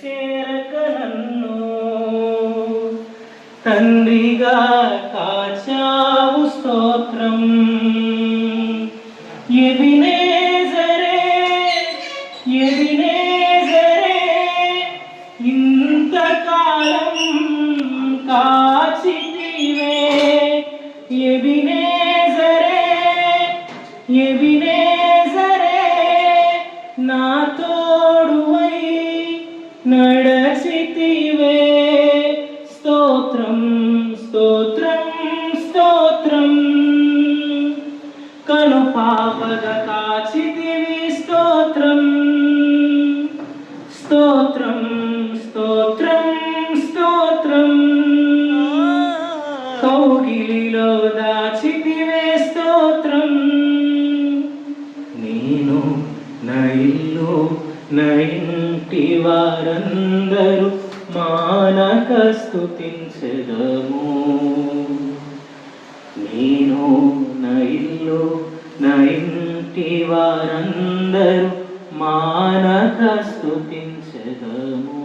చేరక నన్ను తండ్రిగా కాచావు స్తోత్రం. ఎబినేజరే ఎబినేజరే ఇంతకాలం కాచితివే. ఎబినేజరే ఎబినేజరే నా తోడువై నడచితివే. స్తోత్రం స్తోత్రం స్తోత్రం కనుపాపగా కాచితివి. స్తోత్రం స్తోత్రం స్తోత్రం స్తోత్రం కౌగిలిలో దాచితివే. స్తోత్రం నేను నా ఇల్లు నా ఇంటి వారందరూ మానక స్తుతించెదము. నేను నా ఇల్లు నా ఇంటి వారందరూ మానక స్తుతించెదము.